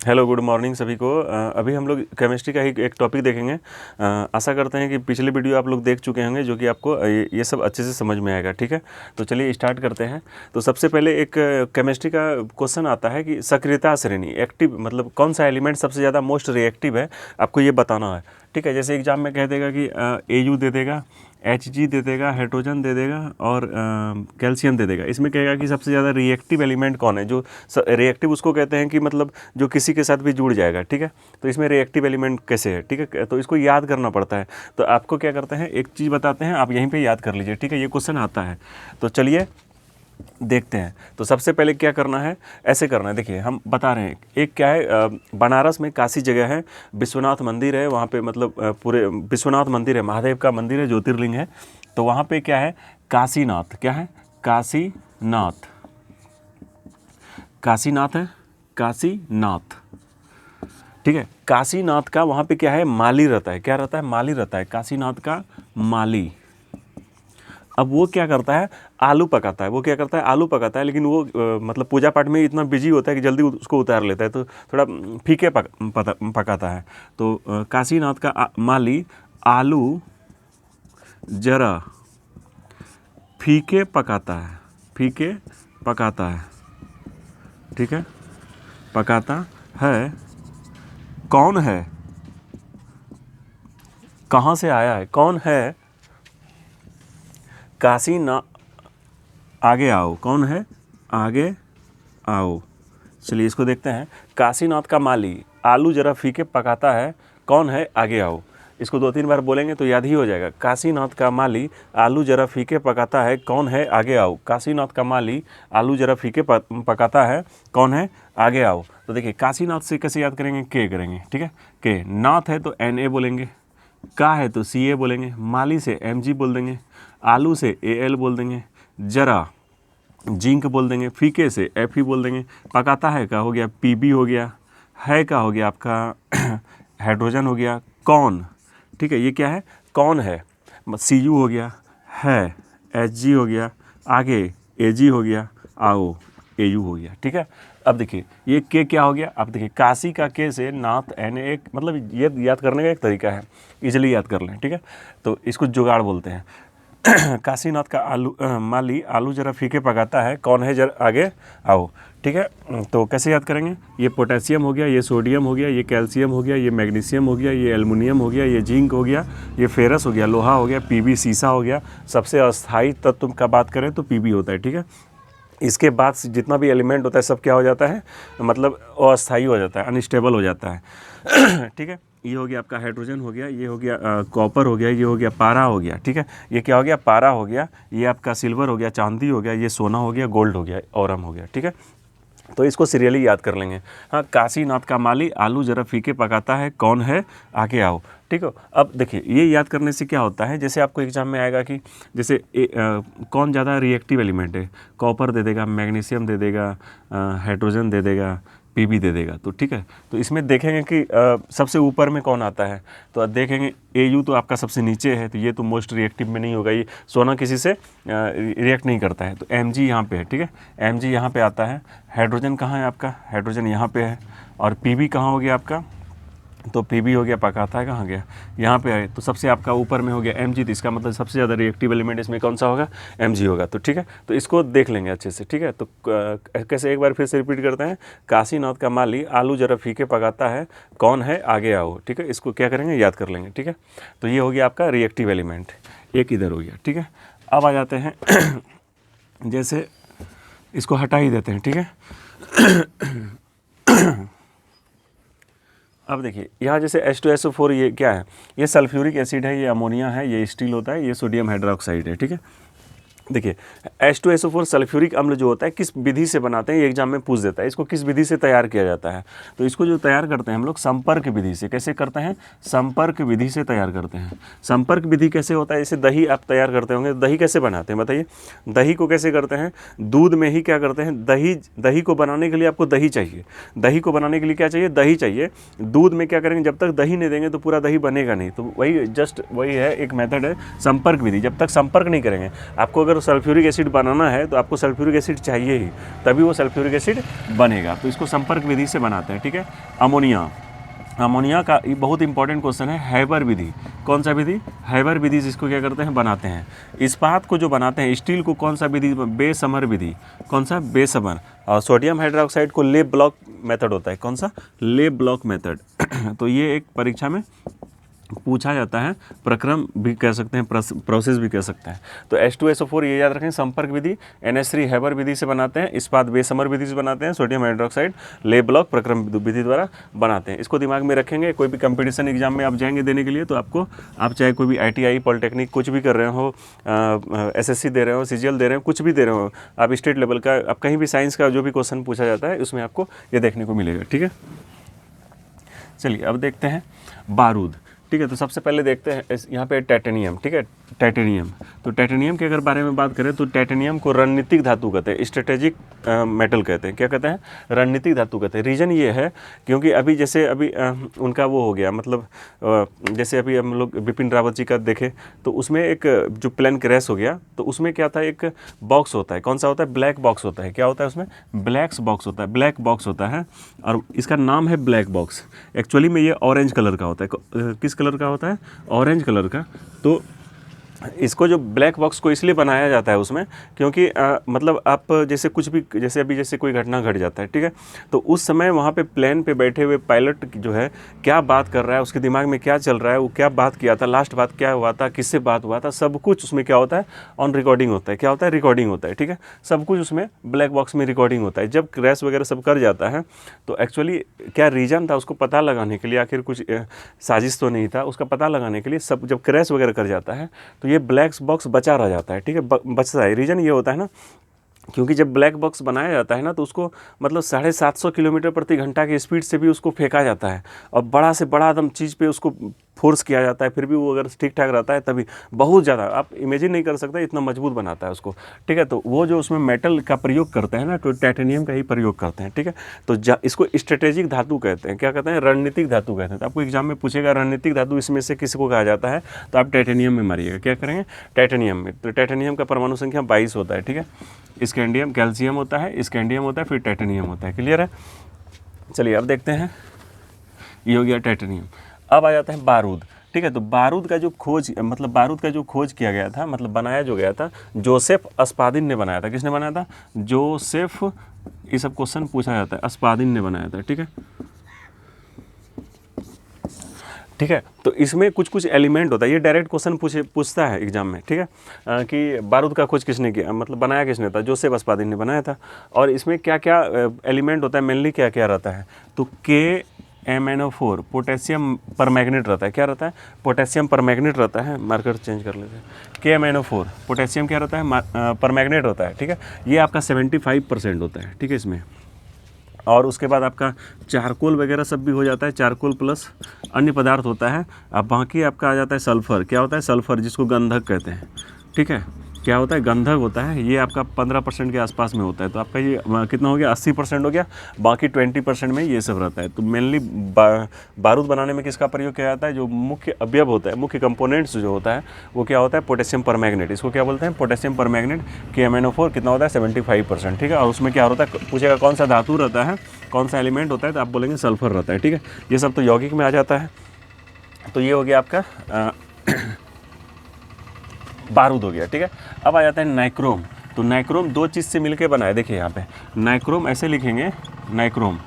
Hello, good morning सभी को। अभी हम लोग केमिस्ट्री का ही एक टॉपिक देखेंगे। आशा करते हैं कि पिछले वीडियो आप लोग देख चुके होंगे, जो कि आपको ये सब अच्छे से समझ में आएगा। ठीक है, तो चलिए स्टार्ट करते हैं। तो सबसे पहले एक केमिस्ट्री का क्वेश्चन आता है कि सक्रियता श्रेणी, एक्टिव मतलब कौन सा एलिमेंट सबसे ज़्यादा मोस्ट रिएक्टिव है, आपको ये बताना है। ठीक है, जैसे एग्जाम में कह देगा कि AU दे देगा, Hg दे देगा, हाइड्रोजन दे देगा और कैल्शियम दे देगा। इसमें कहेगा कि सबसे ज़्यादा रिएक्टिव एलिमेंट कौन है। जो रिएक्टिव उसको कहते हैं कि मतलब जो किसी के साथ भी जुड़ जाएगा। ठीक है, तो इसमें रिएक्टिव एलिमेंट कैसे है, ठीक है, तो इसको याद करना पड़ता है। तो आपको क्या करते हैं, एक चीज़ बताते हैं, आप यहीं पे याद कर लीजिए। ठीक है, ये क्वेश्चन आता है, तो चलिए देखते हैं। तो सबसे पहले क्या करना है, ऐसे करना है। देखिए हम बता रहे हैं, एक क्या है, बनारस में काशी जगह है, विश्वनाथ मंदिर है वहाँ पे, मतलब पूरे विश्वनाथ मंदिर है, महादेव का मंदिर है, ज्योतिर्लिंग है। तो वहाँ पे क्या है, काशीनाथ, क्या है, काशीनाथ, काशीनाथ है, काशीनाथ। ठीक है, काशीनाथ का वहाँ पे क्या है, माली रहता है। क्या रहता है, माली रहता है, काशीनाथ का माली। अब वो क्या करता है, आलू पकाता है। वो क्या करता है, आलू पकाता है, लेकिन वो मतलब पूजा पाठ में इतना बिजी होता है कि जल्दी उसको उतार लेता है, तो थोड़ा फीके पकाता है। तो काशीनाथ का माली आलू जरा फीके पकाता है, फीके पकाता है। ठीक है, पकाता है। कौन है, कहाँ से आया है, कौन है, काशीनाथ, आगे आओ, कौन है, आगे आओ। चलिए इसको देखते हैं। काशीनाथ का माली आलू जरा फीके पकाता है, कौन है, आगे आओ। इसको 2-3 बार बोलेंगे तो याद ही हो जाएगा। काशीनाथ का माली आलू जरा फीके पकाता है, कौन है, आगे आओ। काशीनाथ का माली आलू जरा फीके पकाता है, कौन है, आगे आओ। तो देखिए काशीनाथ से कैसे याद करेंगे, के करेंगे। ठीक है, के, नाथ है तो Na बोलेंगे, का है तो Ca बोलेंगे, माली से Mg बोल देंगे, आलू से Al बोल देंगे, जरा जिंक बोल देंगे, फीके से Fe बोल देंगे, पकाता है का हो गया Pb हो गया, है का हो गया आपका हाइड्रोजन हो गया, कौन। ठीक है, ये क्या है, कौन है, Cu हो गया, है Hg हो गया, आगे Ag हो गया, आओ Au हो गया। ठीक है, अब देखिए ये के क्या हो गया। अब देखिए काशी का के से नाथ Na, एक मतलब ये याद करने का एक तरीका है, इजीली याद कर लें। ठीक है, तो इसको जुगाड़ बोलते हैं। काशीनाथ का माली आलू जरा फीके पकाता है, कौन है, जरा आगे आओ। ठीक है, तो कैसे याद करेंगे, ये पोटेशियम हो गया, ये सोडियम हो गया, ये कैल्शियम हो गया, ये मैग्नीशियम हो गया, ये एल्युमिनियम हो गया, ये जिंक हो गया, ये फेरस हो गया, लोहा हो गया, Pb सीसा हो गया। सबसे अस्थाई तत्व का बात करें तो Pb होता है। ठीक है, इसके बाद जितना भी एलिमेंट होता है सब क्या हो जाता है, मतलब अस्थाई हो जाता है, अनस्टेबल हो जाता है। ठीक है, ये हो गया आपका हाइड्रोजन हो गया, ये हो गया कॉपर हो गया, ये हो गया पारा हो गया। ठीक है, ये क्या हो गया, पारा हो गया, ये आपका सिल्वर हो गया, चांदी हो गया, ये सोना हो गया, गोल्ड हो गया, औरम हो गया। ठीक है, तो इसको सीरियली याद कर लेंगे। हाँ, काशीनाथ का माली आलू जरा फीके पकाता है, कौन है, आगे आओ। ठीक है, अब देखिए ये याद करने से क्या होता है, जैसे आपको एग्जाम में आएगा कि जैसे कौन ज़्यादा रिएक्टिव एलिमेंट है, कॉपर दे देगा, मैग्नीशियम दे देगा, हाइड्रोजन दे देगा, Pb दे देगा। तो ठीक है, तो इसमें देखेंगे कि सबसे ऊपर में कौन आता है, तो देखेंगे Au तो आपका सबसे नीचे है, तो ये तो मोस्ट रिएक्टिव में नहीं होगा, ये सोना किसी से रिएक्ट नहीं करता है। तो Mg यहाँ पे है। ठीक है, Mg यहाँ पे आता है। हाइड्रोजन कहाँ है आपका, हाइड्रोजन यहाँ पे है। और Pb कहाँ हो गया आपका, तो Pb हो गया, पकाता है कहाँ गया, यहाँ पे है। तो सबसे आपका ऊपर में हो गया Mg, तो इसका मतलब सबसे ज़्यादा रिएक्टिव एलिमेंट इसमें कौन सा होगा, Mg होगा। तो ठीक है, तो इसको देख लेंगे अच्छे से। ठीक है, तो कैसे, एक बार फिर से रिपीट करते हैं। काशीनाथ का माली आलू जरा फीके पकाता है, कौन है, आगे आओ। ठीक है, इसको क्या करेंगे, याद कर लेंगे। ठीक है, तो ये हो गया आपका रिएक्टिव एलिमेंट, एक इधर हो गया। ठीक है, अब आ जाते हैं जैसे इसको हटा ही देते हैं। ठीक है, अब देखिए यहाँ जैसे H2SO4, ये क्या है, ये सल्फ्यूरिक एसिड है, ये अमोनिया है, ये स्टील होता है, ये सोडियम हाइड्रोक्साइड है। ठीक है, देखिए H2SO4 सल्फ्यूरिक अम्ल जो होता है किस विधि से बनाते हैं, ये एग्जाम में पूछ देता है। इसको किस विधि से तैयार किया जाता है, तो इसको जो तैयार करते हैं हम लोग संपर्क विधि से। कैसे करते हैं, संपर्क विधि से तैयार करते हैं। संपर्क विधि कैसे होता है, जैसे दही आप तैयार करते होंगे, दही कैसे बनाते हैं बताइए। दही को कैसे करते हैं, दूध में ही क्या करते हैं, दही को बनाने के लिए आपको दही चाहिए। दही को बनाने के लिए क्या चाहिए, दही चाहिए। दूध में क्या करेंगे, जब तक दही नहीं देंगे तो पूरा दही बनेगा नहीं। तो वही जस्ट वही है, एक मेथड है संपर्क विधि। जब तक संपर्क नहीं करेंगे, आपको अगर अगर सल्फ्यूरिक एसिड बनाना है तो आपको सल्फ्यूरिक एसिड चाहिए ही, तभी वो सल्फ्यूरिक एसिड बनेगा। तो इसको संपर्क विधि से बनाते हैं, ठीक है। अमोनिया, अमोनिया का ये बहुत इंपॉर्टेंट क्वेश्चन है, हैबर विधि। कौन सा विधि? हैबर विधि से इसको क्या करते हैं, बनाते हैं। इस्पात को जो बनाते हैं, स्टील को कौन सा विधि? बेसमर विधि। कौन सा? बेसमर। और सोडियम हाइड्रोक्साइड को ले ब्लॉक मेथड होता है। कौन सा? ले ब्लॉक मेथड। तो ये एक परीक्षा में पूछा जाता है, प्रक्रम भी कह सकते हैं, प्रोसेस भी कह सकते हैं। तो H2SO4 ये याद रखें, संपर्क विधि। NH3 हैबर विधि से बनाते हैं, इस्पात बेसमर विधि से बनाते हैं, सोडियम हाइड्रोक्साइड ले ब्लॉक प्रक्रम विधि द्वारा बनाते हैं। इसको दिमाग में रखेंगे, कोई भी कंपटीशन एग्जाम में आप जाएंगे देने के लिए तो आपको, आप चाहे कोई भी ITI पॉलिटेक्निक कुछ भी कर रहे हो, SSC दे रहे हो, CGL दे रहे हो, कुछ भी दे रहे हो आप, स्टेट लेवल का, आप कहीं भी साइंस का जो भी क्वेश्चन पूछा जाता है उसमें आपको ये देखने को मिलेगा, ठीक है। चलिए अब देखते हैं बारूद, ठीक है। तो सबसे पहले देखते हैं यहाँ पे टाइटेनियम, ठीक है, टाइटेनियम। तो टाइटेनियम के अगर बारे में बात करें तो टाइटेनियम को रणनीतिक धातु कहते हैं, स्ट्रेटेजिक मेटल कहते हैं। क्या कहते हैं? रणनीतिक धातु कहते हैं। रीज़न ये है क्योंकि अभी जैसे अभी उनका वो हो गया, मतलब जैसे अभी हम लोग बिपिन रावत जी का देखें तो उसमें एक जो प्लेन क्रैश हो गया तो उसमें क्या था, एक बॉक्स होता है। कौन सा होता है? ब्लैक बॉक्स होता है। क्या होता है उसमें? ब्लैक बॉक्स होता है, ब्लैक बॉक्स होता है, और इसका नाम है ब्लैक बॉक्स। एक्चुअली में ये ऑरेंज कलर का होता है। किस कलर का होता है? ऑरेंज कलर का। तो इसको जो ब्लैक बॉक्स को इसलिए बनाया जाता है उसमें क्योंकि मतलब आप जैसे कुछ भी, जैसे अभी जैसे कोई घटना घट जाता है, ठीक है, तो उस समय वहाँ पे प्लेन पे बैठे हुए पायलट जो है क्या बात कर रहा है, उसके दिमाग में क्या चल रहा है, वो क्या बात किया था, लास्ट बात क्या हुआ था, किससे बात हुआ था, सब कुछ उसमें क्या होता है? ऑन रिकॉर्डिंग होता है। क्या होता है? रिकॉर्डिंग होता है, ठीक है। सब कुछ उसमें ब्लैक बॉक्स में रिकॉर्डिंग होता है। जब क्रैश वगैरह सब कर जाता है तो एक्चुअली क्या रीज़न था उसको पता लगाने के लिए, आखिर कुछ साजिश तो नहीं था, उसका पता लगाने के लिए सब जब क्रैश वगैरह कर जाता है तो ये ब्लैक बॉक्स बचा रह जाता है, ठीक है, बचता है। रीज़न ये होता है ना, क्योंकि जब ब्लैक बॉक्स बनाया जाता है ना तो उसको मतलब 750 किलोमीटर प्रति घंटा की स्पीड से भी उसको फेंका जाता है और बड़ा से बड़ा एकदम चीज़ पे उसको फोर्स किया जाता है, फिर भी वो अगर ठीक ठाक रहता है तभी बहुत ज़्यादा, आप इमेजिन नहीं कर सकते इतना मजबूत बनाता है उसको, ठीक है। तो वो जो उसमें मेटल का प्रयोग करते हैं ना, तो टाइटेनियम का ही प्रयोग करते हैं, ठीक है। तो इसको स्ट्रेटेजिक धातु कहते हैं। क्या कहते हैं? रणनीतिक धातु कहते हैं। तो आपको एग्जाम में पूछेगा रणनीतिक धातु इसमें से किसको कहा जाता है, तो आप टाइटेनियम में मारिएगा। क्या करेंगे? टाइटेनियम में। तो टाइटेनियम का परमाणु संख्या 22 होता है, ठीक है। स्कैंडियम, कैल्शियम होता है, स्कैंडियम होता है, फिर टाइटेनियम होता है। क्लियर है? चलिए अब देखते हैं, ये हो गया टाइटेनियम। अब आ जाता है बारूद, ठीक है। तो बारूद का जो खोज, मतलब बारूद का जो खोज किया गया था, मतलब बनाया जो गया था, जोसेफ अस्पादिन ने बनाया था। किसने बनाया था? जोसेफ, ये सब क्वेश्चन पूछा जाता है, अस्पादिन ने बनाया था, ठीक है, ठीक है। तो इसमें कुछ कुछ एलिमेंट होता है, ये डायरेक्ट क्वेश्चन पूछता है एग्जाम में, ठीक है, कि बारूद का खोज किसने किया, मतलब बनाया किसने था? जोसेफ अस्पादिन ने बनाया था। और इसमें क्या क्या एलिमेंट होता है, मेनली क्या क्या रहता है? तो KMnO4 पोटेशियम परमैग्नेट रहता है। क्या रहता है? पोटेशियम परमैग्नेट रहता है। मार्कर चेंज कर लेते हैं। KMnO4 पोटेशियम क्या रहता है? परमैग्नेट होता है, ठीक है। ये आपका 75% होता है, ठीक है इसमें। और उसके बाद आपका चारकोल वगैरह सब भी हो जाता है, चारकोल प्लस अन्य पदार्थ होता है। अब बाकी आपका आ जाता है सल्फ़र। क्या होता है? सल्फ़र, जिसको गंधक कहते हैं, ठीक है। क्या होता है? गंधक होता है। ये आपका 15% के आसपास में होता है। तो आपका ये कितना हो गया? 80% हो गया। बाकी 20% में ये सब रहता है। तो मेनली बारूद बनाने में किसका प्रयोग किया जाता है? जो मुख्य अवयव होता है, मुख्य कंपोनेंट्स जो होता है वो क्या होता है? पोटेशियम परमैग्नेट। इसको क्या बोलते हैं? पोटेशियम परमैग्नेट। KMnO4 कितना होता है? 75%, ठीक है। और उसमें क्या होता है? पूछेगा कौन सा धातु रहता है, कौन सा एलिमेंट होता है, तो आप बोलेंगे सल्फर रहता है, ठीक है। ये सब तो यौगिक में आ जाता है। तो ये हो गया आपका बारूद हो गया, ठीक है। अब आ जाता है नाइक्रोम। तो नाइक्रोम दो चीज़ से मिलके बना है। देखिए यहाँ पे नाइक्रोम ऐसे लिखेंगे, नाइक्रोम।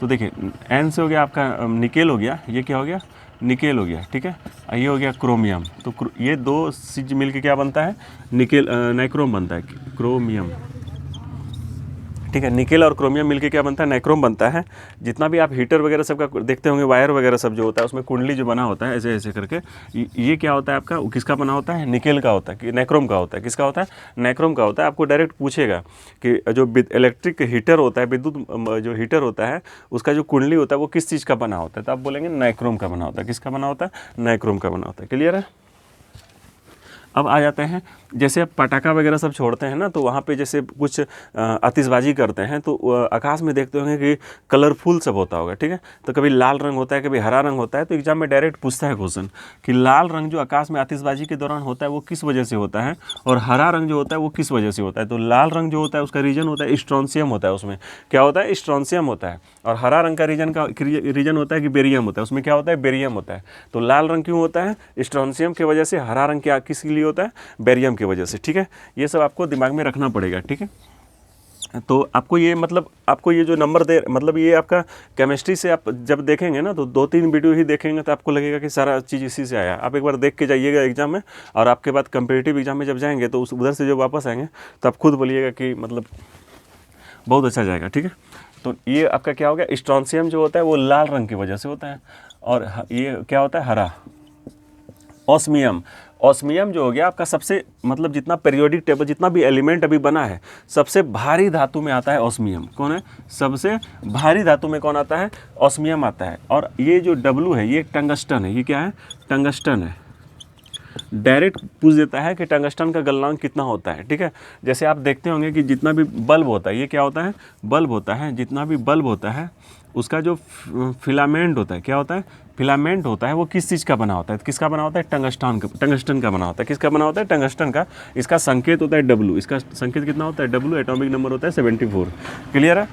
तो देखिए N से हो गया आपका निकेल हो गया, ये क्या हो गया? निकेल हो गया, ठीक है। ये हो गया क्रोमियम। तो ये दो चीज़ मिलके क्या बनता है? निकेल, नाइक्रोम बनता है, क्रोमियम, ठीक है। निकेल और क्रोमियम मिलके क्या बनता है? नाइक्रोम बनता है। जितना भी आप हीटर वगैरह सब का देखते होंगे, वायर वगैरह सब जो होता है उसमें कुंडली जो बना होता है ऐसे ऐसे करके, ये क्या होता है आपका? किसका बना होता है? निकेल का होता है कि नाइक्रोम का होता है? किसका होता है? नाइक्रोम का होता है। आपको डायरेक्ट पूछेगा कि जो इलेक्ट्रिक हीटर होता है, विद्युत जो हीटर होता है, उसका जो कुंडली होता है वो किस चीज़ का बना होता है? तो आप बोलेंगे नाइक्रोम का बना होता है। किसका बना होता है? नाइक्रोम का बना होता है। क्लियर है? अब आ जाते हैं जैसे आप पटाखा वगैरह सब छोड़ते हैं ना, तो वहाँ पे जैसे कुछ आतिशबाजी करते हैं तो आकाश में देखते होंगे कि कलरफुल सब होता होगा, ठीक है। तो कभी लाल रंग होता है, कभी हरा रंग होता है। तो एग्जाम में डायरेक्ट पूछता है क्वेश्चन कि लाल रंग जो आकाश में आतिशबाजी के दौरान होता है वो किस वजह से होता है, और हरा रंग जो होता है वो किस वजह से होता है। तो लाल रंग जो होता है उसका रीजन होता है स्ट्रोंशियम होता है, उसमें क्या होता है, स्ट्रोंशियम होता है। और हरा रंग का रीजन होता है कि बेरियम होता है, उसमें क्या होता है, बेरियम होता है। तो लाल रंग क्यों होता है, स्ट्रोंशियम की वजह से। हरा रंग क्या किस लिए होता है, बेरियम की वजह से, ठीक है। ये सब आपको दिमाग में रखना पड़ेगा, ठीक है। तो आपको ये मतलब आपको ये जो नंबर दे मतलब ये आपका केमिस्ट्री से आप जब देखेंगे ना, तो 2-3 वीडियो ही देखेंगे तो आपको लगेगा कि सारा चीज़ इसी से आया। आप एक बार देख के जाइएगा एग्जाम में, और आपके बाद कंपिटिटिव एग्जाम में जब जाएंगे तो उस उधर से जब वापस आएंगे तो आप खुद बोलिएगा कि मतलब बहुत अच्छा जाएगा, ठीक है। तो ये आपका क्या हो गया, स्ट्रोंशियम जो होता है वो लाल रंग की वजह से होता है। और ये क्या होता है, हरा। ऑस्मियम, ऑस्मियम जो हो गया आपका सबसे मतलब जितना पीरियोडिक टेबल जितना भी एलिमेंट अभी बना है, सबसे भारी धातु में आता है ऑस्मियम। कौन है, सबसे भारी धातु में कौन आता है, ऑस्मियम आता है। और ये जो W है ये टंगस्टन है। ये क्या है, टंगस्टन है। डायरेक्ट पूछ देता है कि टंगस्टन का गलनांक कितना होता है, ठीक है। जैसे आप देखते होंगे कि जितना भी बल्ब होता है, ये क्या होता है, बल्ब होता है। जितना भी बल्ब होता है उसका जो फिलामेंट होता है, क्या होता है, फिलामेंट होता है, वो किस चीज़ का बना होता है, किसका बना होता है, टंगस्टन का बना होता है। किसका बना होता है, टंगस्टन का। इसका संकेत होता है W। इसका संकेत कितना होता है, W। एटॉमिक नंबर होता है 74। क्लियर है।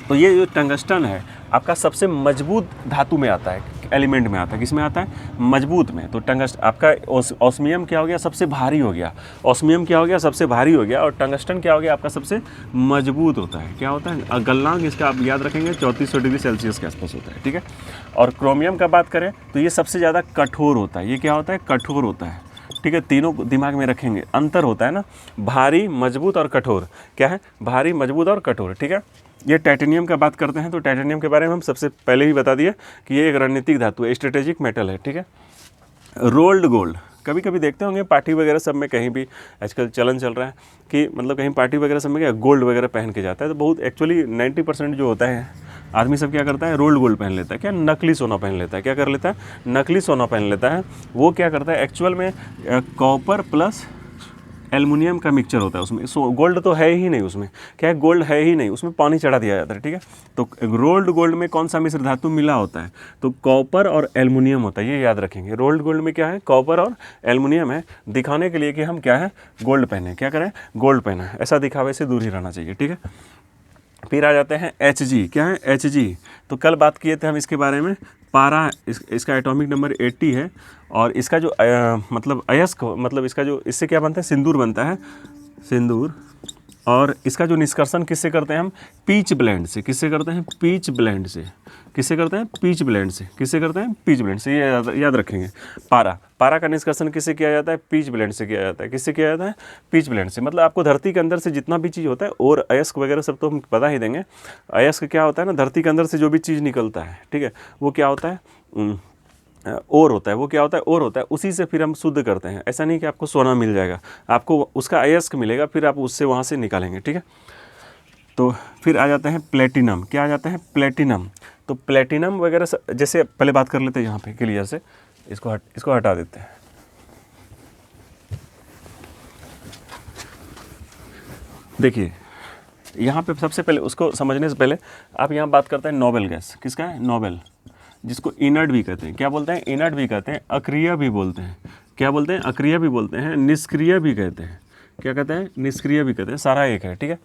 तो ये जो टंगस्टन है आपका सबसे मजबूत धातु में आता है, एलिमेंट में आता है। किस में आता है, मजबूत में। तो टंगस्टन आपका ऑस्मियम क्या हो गया, सबसे भारी हो गया। ऑस्मियम क्या हो गया, सबसे भारी हो गया। और टंगस्टन क्या हो गया, आपका सबसे मजबूत होता है। क्या होता है, गलनांक इसका आप याद रखेंगे 3400 डिग्री सेल्सियस के आसपास होता है, ठीक है। और क्रोमियम का बात करें तो ये सबसे ज़्यादा कठोर होता है। ये क्या होता है, कठोर होता है, ठीक है। तीनों दिमाग में रखेंगे, अंतर होता है ना, भारी, मजबूत और कठोर। क्या है, भारी, मजबूत और कठोर, ठीक है। ये टाइटेनियम का बात करते हैं तो टाइटेनियम के बारे में हम सबसे पहले ही बता दिए कि ये एक रणनीतिक धातु है, स्ट्रेटेजिक मेटल है, ठीक है। रोल्ड गोल्ड, कभी कभी देखते होंगे पार्टी वगैरह सब में, कहीं भी आजकल चलन चल रहा है कि मतलब कहीं पार्टी वगैरह सब में क्या गोल्ड वगैरह पहन के जाता है। तो बहुत एक्चुअली 90% जो होता है आदमी सब क्या करता है, रोल्ड गोल्ड पहन लेता है। क्या, नकली सोना पहन लेता है। क्या कर लेता है, नकली सोना पहन लेता है। वो क्या करता है, एक्चुअल में कॉपर प्लस एल्युमिनियम का मिक्सचर होता है उसमें। गोल्ड तो है ही नहीं उसमें। क्या है, गोल्ड है ही नहीं उसमें, पानी चढ़ा दिया जाता है, ठीक है। तो रोल्ड गोल्ड में कौन सा मिश्र धातु मिला होता है, तो कॉपर और एल्युमिनियम होता है। ये याद रखेंगे, रोल्ड गोल्ड में क्या है, कॉपर और एल्युमिनियम है, दिखाने के लिए कि हम क्या है, गोल्ड पहने। क्या करें, गोल्ड पहना है। ऐसा दिखावे से दूर ही रहना चाहिए, ठीक है। फिर आ जाते हैं Hg। क्या है, Hg। तो कल बात किए थे हम इसके बारे में। पारा इसका एटॉमिक नंबर 80 है। और इसका जो मतलब अयस्क मतलब इसका जो इससे क्या बनता है, सिंदूर बनता है, सिंदूर। और इसका जो निष्कर्षण किससे करते हैं हम, पीच ब्लेंड से। किससे करते हैं, पीच ब्लेंड से। किससे करते हैं, पीच ब्लेंड से। किससे करते हैं, पीच ब्लेंड से। ये याद रखेंगे। पारा का निष्कर्षण किससे किया जाता है, पीच ब्लेंड से किया जाता है। किससे किया जाता है, पीच ब्लेंड से। मतलब आपको धरती के अंदर से जितना भी चीज़ होता है, और अयस्क वगैरह सब तो हम बता ही देंगे। अयस्क क्या होता है ना, धरती के अंदर से जो भी चीज़ निकलता है, ठीक है, वो क्या होता है, और होता है। वो क्या होता है, और होता है। उसी से फिर हम शुद्ध करते हैं। ऐसा नहीं कि आपको सोना मिल जाएगा, आपको उसका अयस्क मिलेगा, फिर आप उससे वहाँ से निकालेंगे, ठीक है। तो फिर आ जाते हैं प्लेटिनम। क्या आ जाता है, प्लेटिनम। तो प्लेटिनम वगैरह जैसे पहले बात कर लेते हैं यहाँ पे क्लियर से, इसको हटा देते हैं। देखिए यहाँ पे सबसे पहले उसको समझने से पहले आप यहाँ बात करते हैं नोबेल गैस। किसका है, नोबेल, जिसको इनर्ट भी कहते हैं। क्या बोलते हैं, इनर्ट भी कहते हैं, अक्रिय भी बोलते हैं। क्या बोलते हैं, अक्रिय भी बोलते हैं, निष्क्रिय भी कहते हैं। क्या कहते हैं, निष्क्रिय भी कहते हैं। सारा एक है, ठीक है।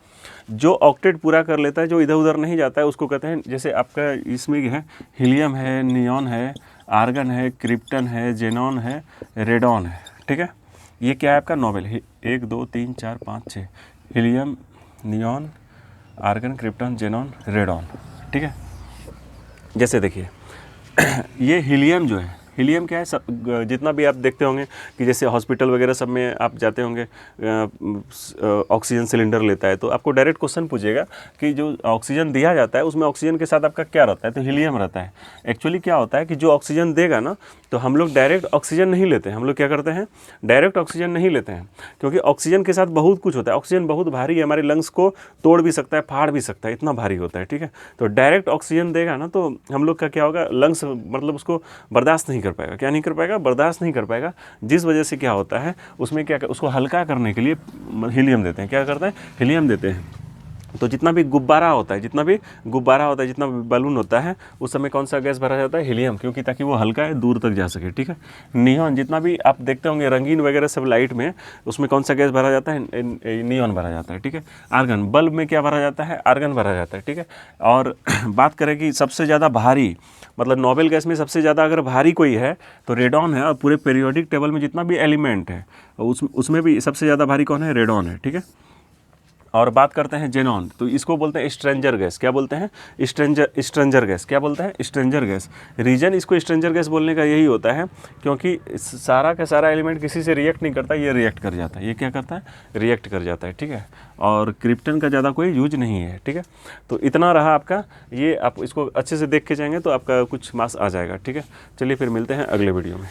जो ऑक्टेट पूरा कर लेता है, जो इधर उधर नहीं जाता है, उसको कहते हैं, जैसे आपका इसमें है हीलियम है, नियॉन है, आर्गन है, क्रिप्टन है, जेनॉन है, रेडॉन है, ठीक है। ये क्या है आपका noble. 1 2 3 4 5 6 helium, neon, argon, krypton, xenon, radon, ठीक है। जैसे देखिए ये हीलियम जो है, हीलियम क्या है, सब जितना भी आप देखते होंगे कि जैसे हॉस्पिटल वगैरह सब में आप जाते होंगे, ऑक्सीजन सिलेंडर लेता है तो आपको डायरेक्ट क्वेश्चन पूछेगा कि जो ऑक्सीजन दिया जाता है उसमें ऑक्सीजन के साथ आपका क्या रहता है, तो हीलियम रहता है। एक्चुअली क्या होता है कि जो ऑक्सीजन देगा ना, तो हम लोग डायरेक्ट ऑक्सीजन नहीं लेते हैं। हम लोग क्या करते हैं, डायरेक्ट ऑक्सीजन नहीं लेते हैं, क्योंकि ऑक्सीजन के साथ बहुत कुछ होता है। ऑक्सीजन बहुत भारी है, हमारे लंग्स को तोड़ भी सकता है, फाड़ भी सकता है, इतना भारी होता है, ठीक है। तो डायरेक्ट ऑक्सीजन देगा ना, तो हम लोग का क्या होगा, लंग्स मतलब उसको बर्दाश्त नहीं नहीं कर पाएगा। क्या नहीं कर पाएगा? बर्दाश्त नहीं कर पाएगा। जिस वजह से क्या होता है, उसमें क्या, उसको हल्का करने के लिए हीलियम देते हैं। क्या करते हैं? हीलियम देते हैं। तो जितना भी गुब्बारा होता है, जितना भी बलून होता है, उस समय कौन सा गैस भरा जाता है? हीलियम, क्योंकि ताकि वो हल्का है, दूर तक जा सके। ठीक है। नियॉन, जितना भी आप देखते होंगे रंगीन वगैरह सब लाइट में, उसमें कौन सा गैस भरा जाता है? नियॉन भरा जाता है। ठीक है। आर्गन, बल्ब में क्या भरा जाता है? आर्गन भरा जाता है। ठीक है। और बात करें कि सबसे ज़्यादा भारी, मतलब नोबेल गैस में सबसे ज़्यादा अगर भारी कोई है तो रेडॉन है। और पूरे पीरियोडिक टेबल में जितना भी एलिमेंट है उसमें भी सबसे ज़्यादा भारी कौन है? रेडॉन है। ठीक है। और बात करते हैं जेनॉन, तो इसको बोलते हैं स्ट्रेंजर गैस। क्या बोलते हैं? Stranger gas. क्या बोलते हैं? Stranger gas. रीजन इसको स्ट्रेंजर गैस बोलने का यही होता है क्योंकि सारा का सारा एलिमेंट किसी से रिएक्ट नहीं करता, ये रिएक्ट कर जाता है। ये क्या करता है? रिएक्ट कर जाता है। ठीक है। और क्रिप्टन का ज़्यादा कोई यूज नहीं है। ठीक है। तो इतना रहा आपका, ये आप इसको अच्छे से देख के जाएंगे तो आपका कुछ मार्क्स आ जाएगा। ठीक है। चलिए फिर मिलते हैं अगले वीडियो में।